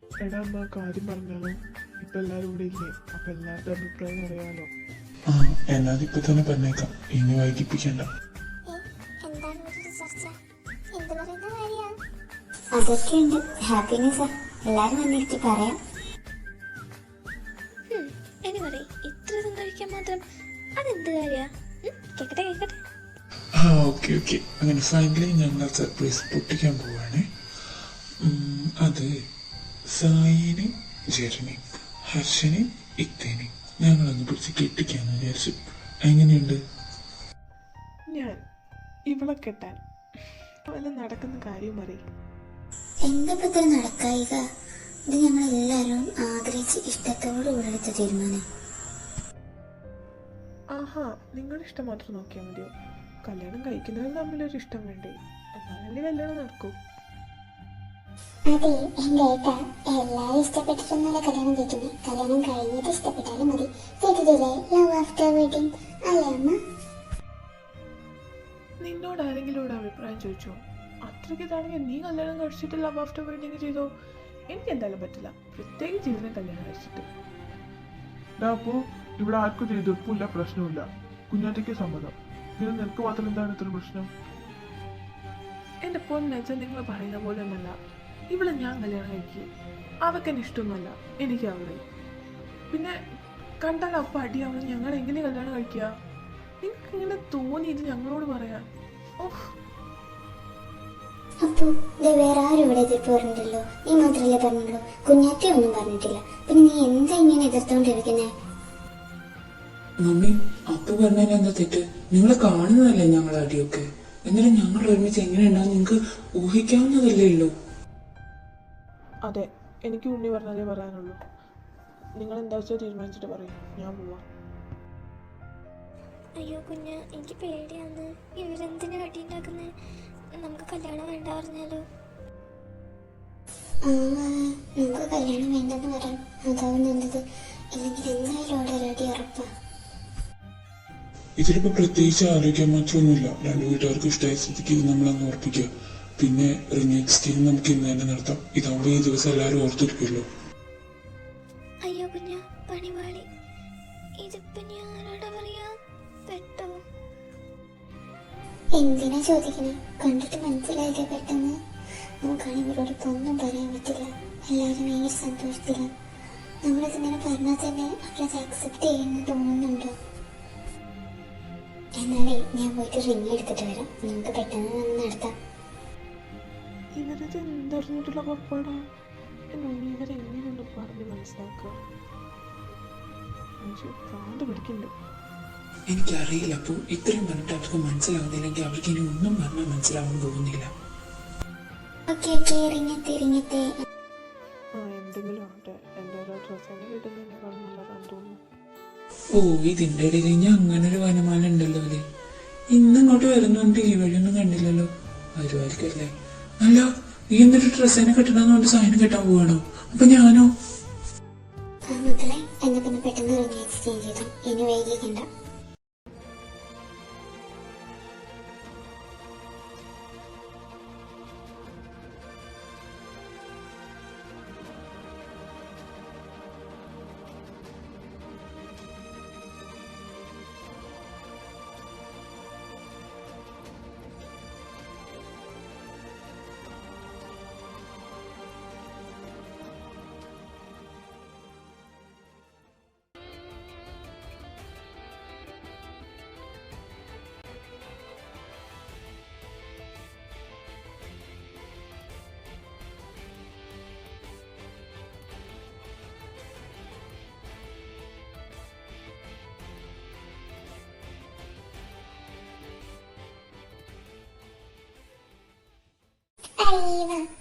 എടാ അമ്മ കാര്യം പറഞ്ഞാലോ? ഇപ്പൊ എല്ലാരും ഇവിടെ ഇല്ലേ? അപ്പൊ എല്ലാവരുടെ അഭിപ്രായം അറിയാലോ. ആ എന്നാലും ഇപ്പൊ തന്നെ പറഞ്ഞേക്കാം, ഇനി വൈകിപ്പിക്കണ്ട. അതൊക്കെയുണ്ട് ഹാപ്പിനെസ്. എല്ലാരും വന്നിട്ട് പറയാം. ഇത്ര കഴിക്കാൻ മാത്രം അതെന്ത് കാര്യ? കേക്കട്ടെ കേക്കട്ടെ. ആ ഓക്കെ ഓക്കെ, അങ്ങനെ ഫൈനലി ഞങ്ങൾ സർപ്രൈസ് പൊട്ടിക്കാൻ പോവാണ്. അത് സായിനെ, ജെറിനെ, ഹർഷനെ, ഇത്തേനെ ഞങ്ങളൊന്ന് പിടിച്ച് കെട്ടിക്കാന്ന് വിചാരിച്ചു. എങ്ങനെയുണ്ട്? ഞാൻ ഇവളെ കെട്ടാൻ വല്ല നടക്കുന്ന കാര്യം പറയും. എന്താ ഇത്ര നടക്കായിക? ഇത് ഞങ്ങൾ എല്ലാരും ആഗ്രഹിച്ച് ഇഷ്ടത്തോട് കൂടെടുത്ത തീരുമാനം. ആഹാ, നിങ്ങളുടെ ഇഷ്ടം മാത്രം നോക്കിയാൽ മതിയോ? കല്യാണം കഴിക്കുന്നവർ തമ്മിലൊരു ഇഷ്ടം വേണ്ടേ? എന്നാലല്ലേ കല്യാണം നടക്കൂ. അതെ എന്റെ ഏട്ടാ, എല്ലാരും ഇഷ്ടപ്പെട്ടിട്ടൊന്നുമല്ല കല്യാണം കഴിക്കുന്നത്. കല്യാണം കഴിഞ്ഞിട്ട് ഇഷ്ടപ്പെട്ടാലും മതി. കേട്ടിട്ടില്ലേ ലവ് ആഫ്റ്റർ വെഡിങ്? അല്ലേ അമ്മ? നിന്നോട് ആരെങ്കിലും അഭിപ്രായം ചോദിച്ചോ? അത്രയ്ക്ക് ഇതാണെങ്കിൽ നീ കല്യാണം കഴിച്ചിട്ട് ലവ് ആഫ്റ്റർ വെഡിങ് ചെയ്തോ? എനിക്ക് എന്തായാലും പറ്റില്ല, പ്രത്യേകിച്ച് ഇതിനെ കല്യാണം കഴിച്ചിട്ട്. അപ്പോ ഇവിടെ ആർക്കും എതിർപ്പില്ല, പ്രശ്നമില്ല. കുഞ്ഞാറ്റയ്ക്ക് സമ്മതം. പിന്നെ നിനക്ക് മാത്രം എന്താണ് ഇത്ര പ്രശ്നം? എന്റെ പൊന്നച്ച, നിങ്ങൾ പറയുന്ന പോലെ ഒന്നല്ല. ഇവിടെ ഞാൻ കല്യാണം കഴിക്കും. അവർക്ക് എന്നെ ഇഷ്ടമൊന്നുമല്ല, എനിക്ക് അവളെ. പിന്നെ കണ്ടാൽ അപ്പം അടിയാവണം. ഞങ്ങൾ എങ്ങനെ കല്യാണം കഴിക്കുക? നിങ്ങൾക്ക് ഇങ്ങനെ തോന്നി ഇത് ഞങ്ങളോട് പറയാൻ? ഓഹ്, അപ്പൊ വേറെ ആരും ഇവിടെ എതിർപ്പ് പറഞ്ഞിട്ടല്ലോ. നീ മാത്രല്ലേ പറഞ്ഞുള്ളൂ, കുഞ്ഞാറ്റ ഒന്നും പറഞ്ഞിട്ടില്ല. പിന്നെ നീ എന്താ ഇങ്ങനെ എതിർത്തോണ്ടിരിക്കുന്നേ? മമ്മി, അപ്പു പറഞ്ഞതിന് എന്താ തെറ്റ്? നിങ്ങളെ കാണുന്നതല്ലേ ഞങ്ങൾ അടിയൊക്കെ. എന്നാലും ഞങ്ങൾ ഒരുമിച്ച് എങ്ങനെയുണ്ടാവും നിങ്ങൾക്ക് ഊഹിക്കാവുന്നതല്ലേ ഉള്ളൂ. അതെ, എനിക്ക് ഉണ്ണി പറഞ്ഞതേ പറയാനുള്ളൂ. നിങ്ങൾ എന്താ വെച്ചാൽ തീരുമാനിച്ചിട്ട് പറയും, ഞാൻ പോവാം. അയ്യോ കുഞ്ഞ്, എനിക്ക് പേടിയാന്ന്. ഇവരെന്തിനാ അടി ഉണ്ടാക്കുന്നത്? നമുക്ക് കല്യാണം വേണ്ട പറഞ്ഞാലോ? നമുക്ക് കല്യാണം വേണ്ടെന്ന് പറയാം, അതാവും നല്ലത്. ഇല്ലെങ്കിൽ എന്തായാലും അവിടെ റെഡി ഉറപ്പാ. ഇതിലിപ്പോ പ്രത്യേകിച്ച് ആലോചിക്കാൻ മാത്രമൊന്നുമില്ല. രണ്ടു വീട്ടുകാർക്ക് ഇഷ്ടമായ സ്ഥിതിക്ക് ഇത് നമ്മളങ്ങ് ഉറപ്പിക്കുക. പിന്നെ റിംഗ് എക്സ്ചേഞ്ച് നമുക്ക് ഇന്ന് തന്നെ നടത്താം. ഇതാവുമ്പോ ഈ ദിവസം എല്ലാവരും ഓർത്തിരിക്കുമല്ലോ. അയ്യോ കുഞ്ഞ, പണിവാളി. ഇതിപ്പോ ഞാൻ ആരോടാ പറയാ? പെട്ടോ? എന്തിനാ ചോദിക്കണേ? കണ്ടിട്ട് മനസ്സിലായില്ലേ പെട്ടെന്ന്? നമുക്കാണെങ്കിൽ ഇവരോട് ഒന്നും പറയാൻ പറ്റില്ല. എല്ലാവരും ഭയങ്കര സന്തോഷത്തില്ല. നമ്മളിതിങ്ങനെ പറഞ്ഞാൽ തന്നെ അവരത് അക്സെപ്റ്റ് ചെയ്യുമെന്ന് തോന്നുന്നുണ്ടോ? എന്നാലേ ഞാൻ പോയിട്ട് റിങ് എടുത്തിട്ട് വരാം. നമുക്ക് പെട്ടെന്ന് വന്ന് നടത്താം. ഇവരത് എന്തറിഞ്ഞിട്ടുള്ള പുറപ്പാടാ? എന്നെ ഇവരെങ്ങനെയൊന്ന് പറഞ്ഞ് മനസ്സിലാക്കുക. പ്രാന്ത് പിടിക്കുന്നുണ്ട്. എനിക്കറിയില്ല അപ്പോ, ഇത്രയും പറഞ്ഞിട്ട് അവർക്ക് മനസ്സിലാവുന്നില്ലെങ്കിൽ അവർക്ക് ഇനി ഒന്നും പറഞ്ഞാൽ മനസ്സിലാവാൻ പോകുന്നില്ല. റിങ്ങത്തെ ആ, എന്തെങ്കിലും ആവട്ടെ. എൻ്റെ ഓരോ ഡ്രസ്സ് എന്നെ കിട്ടുന്നതിനേക്കാൾ നല്ലതാണെന്ന് തോന്നുന്നു. ഓ, ഇതിന്റെ ഇടയിൽ ഞാൻ അങ്ങനെ ഒരു വനമാല ഉണ്ടല്ലോ അല്ലേ? ഇന്നിങ്ങോട്ട് വരുന്നുണ്ട്, ഈ വഴിയൊന്നും കണ്ടില്ലല്ലോ. വരുമായിരിക്കല്ലേ? അല്ല, നീ എന്നിട്ട് ഡ്രസ്സേനെ കെട്ടണമെന്ന് കൊണ്ട് സാധനം കെട്ടാൻ പോവാണോ? അപ്പൊ ഞാനോ? മക്കളെ, എന്നാ പിന്നെ പെട്ടെന്ന് റിങ് എക്സ്ചേഞ്ച് ചെയ്തു. ഇനി വൈകിക്കണ്ട.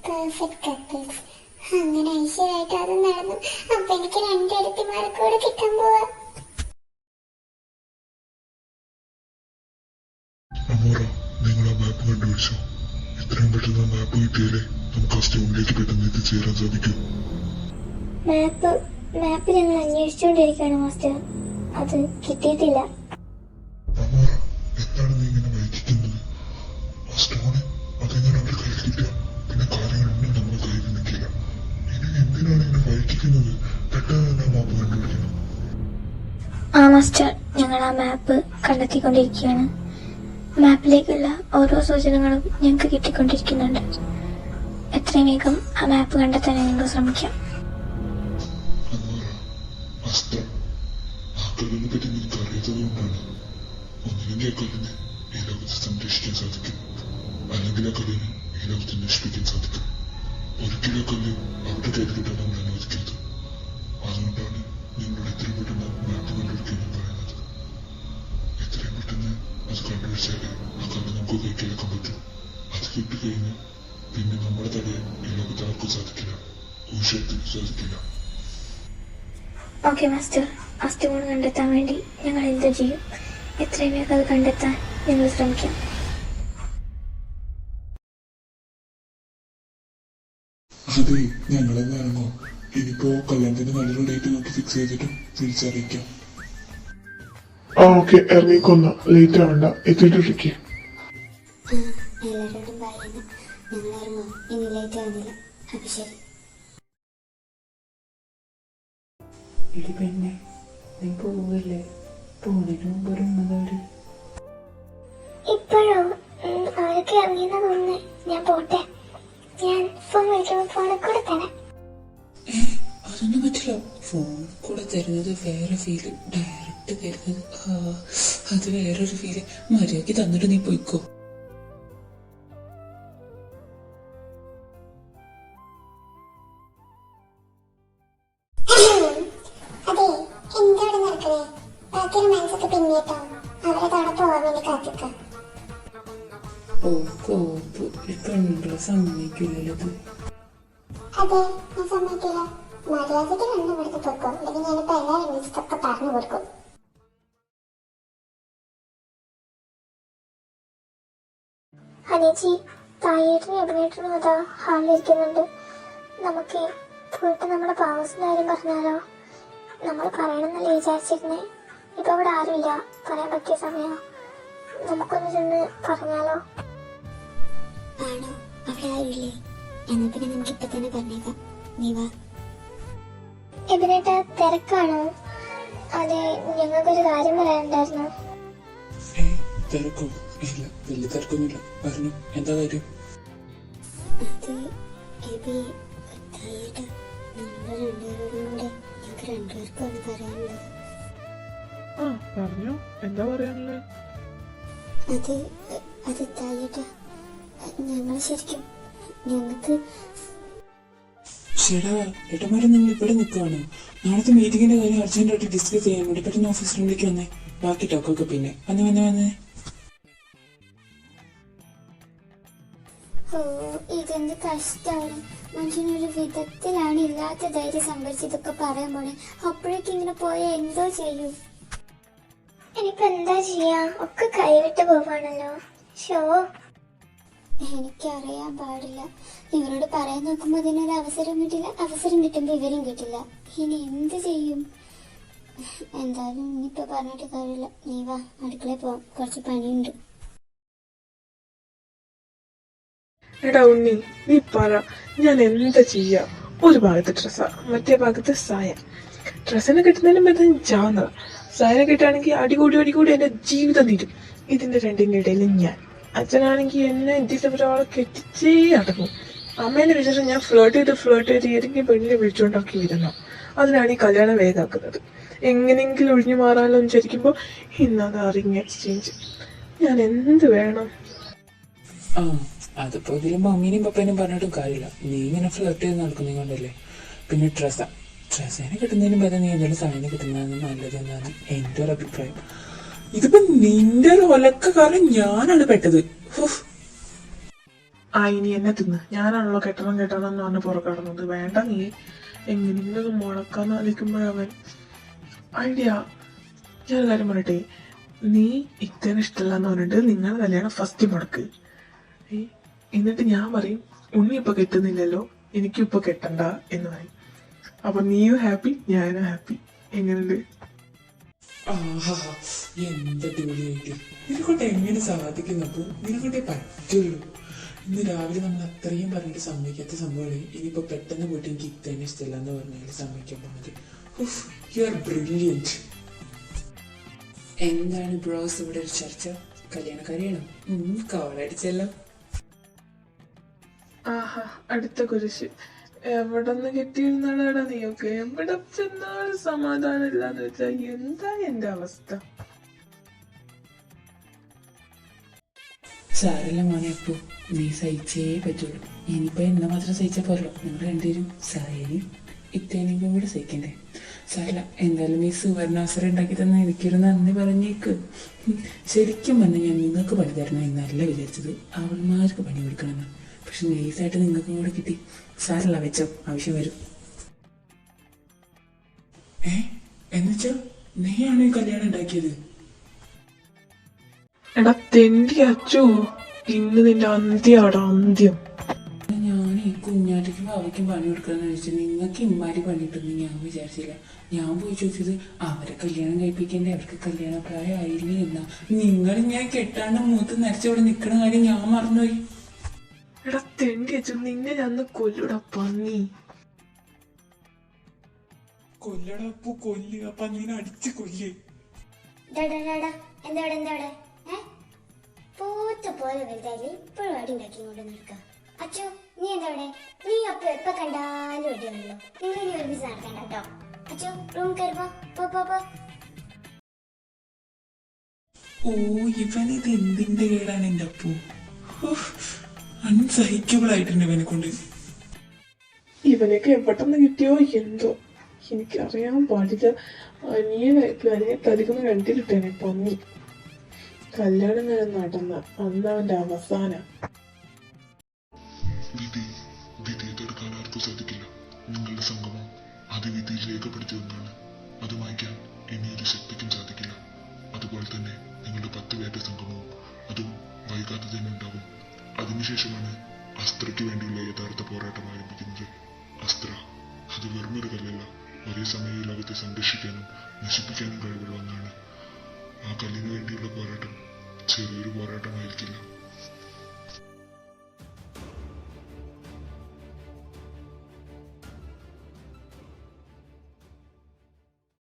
Perfect couples. അങ്ങനെ ഐശ്വര്യമായിട്ട് അത് നടന്നു. അപ്പൊ എനിക്ക് രണ്ടിടത്തിമാർക്ക് കൂടെ കിട്ടാൻ പോവാ. അമോറ, നിങ്ങൾ ആ മാപ്പ് കണ്ടുപിടിച്ചോ? ഇത്രയും പെട്ടെന്ന് മാപ്പ് കിട്ടിയാലേ നമുക്ക് ആ സ്റ്റോണിലേക്ക് പെട്ടെന്ന് എത്തിച്ചേരാൻ സാധിക്കും. മാപ്പ് ഞങ്ങൾ അന്വേഷിച്ചുകൊണ്ടിരിക്കുകയാണ് മാസ്റ്റർ. അത് കിട്ടിയിട്ടില്ല. അമോറ, എന്താണ് നീ ഇങ്ങനെ വൈകിക്കുന്നത്? ആ സ്റ്റോണ് അതെങ്ങനെ അവരുടെ കയ്യിൽ കിട്ടുക? പിന്നെ കാര്യങ്ങളൊന്നും നമ്മുടെ കയ്യിൽ നിൽക്കില്ല. ഇനി എന്തിനാണ് ആ മാസ്റ്റർ, ഞങ്ങൾ ആ മാപ്പ് കണ്ടെത്തിക്കൊണ്ടിരിക്കുകയാണ്. മാപ്പിലേക്കുള്ള ഓരോ സൂചനകളും ഞങ്ങൾക്ക് കിട്ടിക്കൊണ്ടിരിക്കുന്നുണ്ട്. എത്രയും വേഗം ആ മാപ്പ് കണ്ടെത്താൻ ഞങ്ങൾ ശ്രമിക്കാം. അസ്ത്ര ആ കല്ലിനെ പറ്റി നിനക്ക് അറിയാത്തത് കൊണ്ടാണ്. ഒന്നില്ലെങ്കിൽ ആ കല്ലിനെ ഈ ലോകത്തെ സംരക്ഷിക്കാൻ സാധിക്കും, അല്ലെങ്കിൽ ആ കല്ലിനെ ഈ ലോകത്തെ നശിപ്പിക്കാൻ സാധിക്കും. ഒരിക്കലും ആ കല്ല് അവിടെ കയറി കിട്ടാൻ നമ്മൾ അനുവദിക്കരുത്. അതുകൊണ്ടാണ് നിങ്ങളോട് എത്രയും പെട്ടെന്ന് മാപ്പ് കണ്ടുപിടിക്കാൻ ഞാൻ പറയുന്നത്. എത്രയും പെട്ടെന്ന് അത് കണ്ടുപിടിച്ചാലേ ആ കല്ല് നമുക്ക് കൈക്കലാക്കാൻ പറ്റും. അത് കിട്ടിക്കഴിഞ്ഞാൽ പിന്നെ നമ്മളെ തടയാൻ ഈ ലോകത്ത് ആർക്കും സാധിക്കില്ല, ഒരു ശക്തിക്കും സാധിക്കില്ല. ഓക്കെ മാസ്റ്റർ, ആ സ്റ്റോൺ കണ്ടെത്താൻ വേണ്ടി ഞങ്ങൾ എന്ത് ചെയ്യും? എത്രയും വേഗം അത് കണ്ടെത്താൻ ഞങ്ങൾ ശ്രമിക്കാം. അതെ, ഞങ്ങളെന്ന് ഇറങ്ങോ. ഇനിയിപ്പോ കല്യാണത്തിന് നല്ലൊരു ഡേറ്റ് നോക്കി ഫിക്സ് ചെയ്തിട്ട് തിരിച്ചറിയിക്കാം. ആ ഓക്കെ, ഇറങ്ങിക്കൊന്ന ലേറ്റ് ആവണ്ട, എത്തിയിട്ടിരിക്കേ. എല്ലാവരോടും പറയുന്നു. ഞങ്ങൾ ഇറങ്ങോ, ഇനി ലേറ്റ് ആവുന്നില്ല. അപ്പൊ ശരി. എടി പെണ്ണെ, നീ പോവല്ലേ? പോണതിന് മുമ്പ് ഒരു ഉമ്മതോടി. ഇപ്പോഴോ? അവരൊക്കെ ഇറങ്ങിയെന്നാ തോന്നുന്നേ. ഞാൻ പോട്ടെ. ഞാൻ ഫോൺ വിളിക്കുമ്പോൾ ഫോണിൽ കൂടെ തരാം. അതൊന്നും പറ്റില്ല. ഫോൺ കൂടെ തരുന്നത് വേറെ ഫീല്, ഡയറക്റ്റ് തരുന്നത് അത് വേറൊരു ഫീല്. മര്യാദക്ക് തന്നിട്ട് നീ പോയിക്കോ. അതെ, എന്താ ഇവിടെ നടക്കണേ? ബാക്കിയുള്ള മനസ്സൊക്കെ പിന്നീട്ടോ. അവരെ അവിടെ പോവാൻ വേണ്ടി കാത്തിക്കാം. ഓ കോപ്പ്, ഈ പെണ്ണുങ്ങളെ സമ്മതിക്കില്ലല്ലോ ഇത്. അതെ, ഞാൻ സമ്മതിക്കില്ല. മര്യാദയ്ക്ക് രണ്ടും എടുത്ത് പൊക്കോ, അല്ലെങ്കിൽ ഞാനിപ്പോ എല്ലാവരും വിളിച്ചിട്ടൊക്കെ പറഞ്ഞു കൊടുക്കും. അനേച്ചി, തായേട്ടനും അഭിനേട്ടനും അതാ ഹാളിലിരിക്കുന്നുണ്ട്. നമുക്ക് പോയിട്ട് നമ്മുടെ പാവസിന്റെ കാര്യം പറഞ്ഞാലോ? നമ്മൾ പറയണമെന്നല്ലേ വിചാരിച്ചിരുന്നേ. ഇപ്പൊ അവിടെ ആരുമില്ല, പറയാൻ പറ്റിയ സമയം. നമുക്കൊന്ന് ചെന്ന് പറഞ്ഞാലോ? ആണോ? അവിടെ ആരുമില്ലേ? എന്നാ പിന്നെ നമുക്ക് ഇപ്പൊ തന്നെ പറഞ്ഞേക്കാം. നീ വാ. അഭിനേട്ട, തിരക്കാണോ? അതെ, ഞങ്ങൾക്കൊരു കാര്യം പറയാനുണ്ടായിരുന്നു. തിരക്കോ? ഇല്ല, വലിയ തിരക്കൊന്നുമില്ല. പറഞ്ഞു, എന്താ കാര്യം? അത് എബി, തായേട്ടാ, നമ്മൾ രണ്ടുപേരോടും കൂടെ ഞങ്ങൾക്ക് രണ്ടുപേർക്കാണ് പറയാനുള്ളത്. ആ പറഞ്ഞു, എന്താ പറയാനുള്ളത്? അത് തായേട്ടാ, ഞങ്ങൾ ശരിക്കും ഞങ്ങൾക്ക് ചേടാ, ഏട്ടന്മാരെ നിങ്ങൾ ഇവിടെ നിൽക്കുകയാണോ? നാളത്തെ മീറ്റിങ്ങിന്റെ കാര്യം അർജന്റായിട്ട് ഡിസ്കസ് ചെയ്യാൻ വേണ്ടി പെട്ടെന്ന് ഓഫീസ് റൂമിലേക്ക് വന്നേ. ബാക്കി ടോക്കൊക്കെ പിന്നെ വന്നേ. ഓ, ഇതെന്ത് കഷ്ടാണ്. മനുഷ്യനൊരു വിധത്തിലാണ് ഇല്ലാത്ത ധൈര്യം സംഭരിച്ച് ഇതൊക്കെ പറയാൻ പോണേ. അപ്പോഴേക്കും ഇങ്ങനെ പോയാൽ എന്തോ ചെയ്യും? ഇനിയിപ്പോ എന്താ ചെയ്യാ? ഒക്കെ കൈവിട്ട് പോവാണല്ലോ. ഷോ, എനിക്കറിയാൻ പാടില്ല. ഇവരോട് പറയാൻ നോക്കുമ്പോ അതിനൊരു അവസരം കിട്ടില്ല, അവസരം കിട്ടുമ്പോ ഇവരും കിട്ടില്ല. ഇനി എന്ത് ചെയ്യും? എന്തായാലും ഇനിയിപ്പോ പറഞ്ഞിട്ട് കാര്യമില്ല. നീ വാ, അടുക്കളയിൽ പോവാം, കുറച്ച് പണിയുണ്ട്. എടാ ഉണ്ണി, നീ പറ, ഞാൻ എന്താ ചെയ്യാ? ഒരു ഭാഗത്ത് ഡ്രസ്സാ, മറ്റേ ഭാഗത്ത് സായ. ഡ്രസ്സിനെ കിട്ടുന്നതിനും ബന്ധം ചാവുന്നതാ. സായനെ കിട്ടുകയാണെങ്കിൽ അടികൂടി എന്റെ ജീവിതം തീരും. ഇതിന്റെ രണ്ടിന്റെ ഇടയിൽ ഞാൻ. അച്ഛനാണെങ്കിൽ എന്നെ ഇതിലൊരാളെ കെട്ടിച്ചേ അടങ്ങും. അമ്മേനെ വിചാരിച്ചാൽ ഞാൻ ഫ്ലേർട്ട് ചെയ്ത് ഏതെങ്കിലും പെണ്ണിനെ വിളിച്ചുകൊണ്ടാക്കി വരുന്നു. അതിനാണ് ഈ കല്യാണം വേഗാക്കുന്നത്. എങ്ങനെയെങ്കിലും ഒഴിഞ്ഞു മാറാനോ എന്ന് വിചാരിക്കുമ്പോ ഇന്നത് റിംഗ് എക്സ്ചേഞ്ച്. ഞാൻ എന്ത് വേണം? ആ, അതിപ്പോ ഇതിലും മമ്മീനെയും പപ്പേനെയും പറഞ്ഞിട്ടും കാര്യമില്ല. നീ ഇങ്ങനെ ഫ്ലർട്ട് ചെയ്ത് നടക്കുന്നേ കൊണ്ടല്ലേ. പിന്നെ ഡ്രസ്സിനെ കിട്ടുന്നതിന് ഭേദം നീ എന്തായാലും സാധനം കിട്ടുന്നതാണ് നല്ലതെന്നാണ് എൻ്റെ ഒരു അഭിപ്രായം. ഇതിപ്പോ നിന്റെ ഒരു ഒലക്ക കാരണം ഞാനാണ് പെട്ടത്. ആ, ഇനി എന്നെ തിന്ന്. ഞാനാണല്ലോ കെട്ടണം എന്ന് പറഞ്ഞ് പുറക്കടന്നത്. വേണ്ട, നീ എങ്ങനെയെങ്കിലും മുളക്കാന്ന് ആലോചിക്കുമ്പോഴവൻ ഐഡിയ. ഞാൻ കാര്യം പറയട്ടെ, നീ ഇത്തന്നെ ഇഷ്ടമല്ല എന്ന് പറഞ്ഞിട്ട് നിങ്ങളുടെ കല്യാണം ഫസ്റ്റ് മുടക്ക്. എന്നിട്ട് ഞാൻ പറയും ഉണ്ണി ഇപ്പൊ കെട്ടുന്നില്ലല്ലോ, എനിക്കും ഇപ്പൊ കെട്ടണ്ട എന്ന് പറയും. അപ്പൊ നീയും ഹാപ്പി, ഞാനും ഹാപ്പി. എങ്ങനെയുണ്ട്? എന്താ അടിപൊളിയായിട്ട്. നിനക്കൊണ്ട് എങ്ങനെ സാധിക്കുന്നപ്പോ നിനക്കൊണ്ടേ പറ്റുള്ളൂ. ഇന്ന് രാവിലെ നമ്മൾ അത്രയും പറഞ്ഞിട്ട് സമ്മതിക്കാത്ത സംഭവമാണ്. ഇനിയിപ്പോ പെട്ടെന്ന് പോയിട്ട് എനിക്ക് ഇത്തന്നെ ഇഷ്ടമല്ല എന്ന് പറഞ്ഞാൽ സമ്മതിക്കാൻ പോകുന്നത്. You are brilliant. എന്താണ് ബ്രോസ് ഇവിടെ ഒരു ചർച്ച? കല്യാണക്കാരിയാണോ? കോളടിച്ചല്ലോ. ആഹാ, അടുത്ത കുരിശ്. എവിടെന്ന് കിട്ടിയിരുന്നാടാ നീയൊക്കെ? എവിടെ ചെന്നാലും സമാധാനം ഇല്ലാന്ന് വെച്ചാ എന്താ എന്റെ അവസ്ഥ? സാരല്ല മോനെ, അപ്പു നീ സഹിച്ചേ പറ്റുള്ളൂ. ഇനിയിപ്പോ എന്നെ മാത്രം സഹിച്ചാൽ പോരല്ലോ, നിങ്ങൾ രണ്ടുപേരും സായനും ഇത്തേനും കൂടെ സഹിക്കണ്ടേ? സാരല്ല, എന്തായാലും ഈ സുവർണാവസരം ഉണ്ടാക്കി തന്നെ എനിക്കൊരു നന്ദി പറഞ്ഞേക്ക്. ശരിക്കും പറഞ്ഞാൽ ഞാൻ നിങ്ങൾക്ക് പണി തരണം എന്നല്ല വിചാരിച്ചത്, അവൾമാർക്ക് പണി കൊടുക്കണമെന്ന്. പക്ഷെ നൈസായിട്ട് നിങ്ങൾക്കും കൂടെ കിട്ടി. സാരല്ല, വെച്ചോ, ആവശ്യം വരും. എന്നുവെച്ചോ നീയാണോ ഈ കല്യാണം ഉണ്ടാക്കിയത്? എടാ തെണ്ടി അച്ചു, ഇന്ന് നിന്റെ അന്ത്യാടാ, അന്ത്യം. ഞാൻ ഈ കുഞ്ഞാറ്റയ്ക്കും അവയ്ക്കും പണി കൊടുക്കാന്ന് വെച്ചാൽ നിങ്ങൾക്ക് ഇമ്മാരി പണി കിട്ടുമെന്ന് ഞാൻ വിചാരിച്ചില്ല. ഞാൻ പോയി ചോദിച്ചത് അവരെ കല്യാണം കഴിപ്പിക്കേണ്ടേ, അവർക്ക് കല്യാണ പ്രായം ആയില്ലേ എന്നാ. നിങ്ങളിങ്ങനെ കെട്ടാണ്ട് മൂത്ത് നരച്ചവിടെ നിൽക്കണ കാര്യം ഞാൻ മറന്നുപോയി. എടാ തെണ്ടി അച്ചു, നിന്നെ ഞാൻ കൊല്ലൂടാ പന്നി. കൊല്ലടാ അപ്പു, കൊല്ലുക, അപ്പൊ നീനെ അടിച്ച് കൊല്ലേ. എന്താ പൂത്ത പോലെ വലുതായി ഇപ്പോഴും അടി ഉണ്ടാക്കി കൊണ്ട് നടക്കുക. അച്ചു, നീ എന്താ നീ അപ്പൊ എപ്പോ കണ്ടാലും അടിയാണല്ലോ. നിങ്ങൾ ഇനി ഒരുമിച്ച് നടക്കണ്ട കേട്ടോ. അച്ചു, റൂം കയറുമ്പോ. ഓ, ഇവനിത് എന്തിന്റെ കേടാണ് എന്റെ അപ്പു. അൺസഹിക്കബിൾ ആയിട്ടുണ്ട് ഇവനെ കൊണ്ട്. ഇവനൊക്കെ എവിടെന്ന് കിട്ടിയോ എന്തോ, എനിക്കറിയാൻ പാടില്ല. അനിയെ തലിക്കുന്ന കണ്ടിട്ടേനെ പന്നി. കല്യാണം ഞാൻ നടന്ന അന്ന് അവന്റെ അവസാനം. വിധി ഏറ്റെടുക്കാൻ ആർക്കും സാധിക്കില്ല. നിങ്ങളുടെ സംഗമം അതിവിധിയിൽ രേഖപ്പെടുത്തി ഒന്നാണ്. അത് മായ്ക്കാൻ ഇനിയൊരു ശക്തിക്കും സാധിക്കില്ല. അതുപോലെ തന്നെ നിങ്ങളുടെ 10 പേരുടെ സംഗമവും അതും വൈകാതെ തന്നെ ഉണ്ടാകും. അതിനുശേഷമാണ് അസ്ത്രയ്ക്ക് വേണ്ടിയുള്ള യഥാർത്ഥ പോരാട്ടം ആരംഭിക്കുന്നത്. അസ്ത്ര അത് വെറുമൊരു കല്ലല്ല, ഒരേ സമയം ഈ ലോകത്തെ സംരക്ഷിക്കാനും നശിപ്പിക്കാനും കഴിവുള്ള ഒന്നാണ്. ആ കല്ലിനു വേണ്ടിയുള്ള പോരാട്ടം ചെറിയൊരു പോരാട്ടമായിരിക്കില്ല.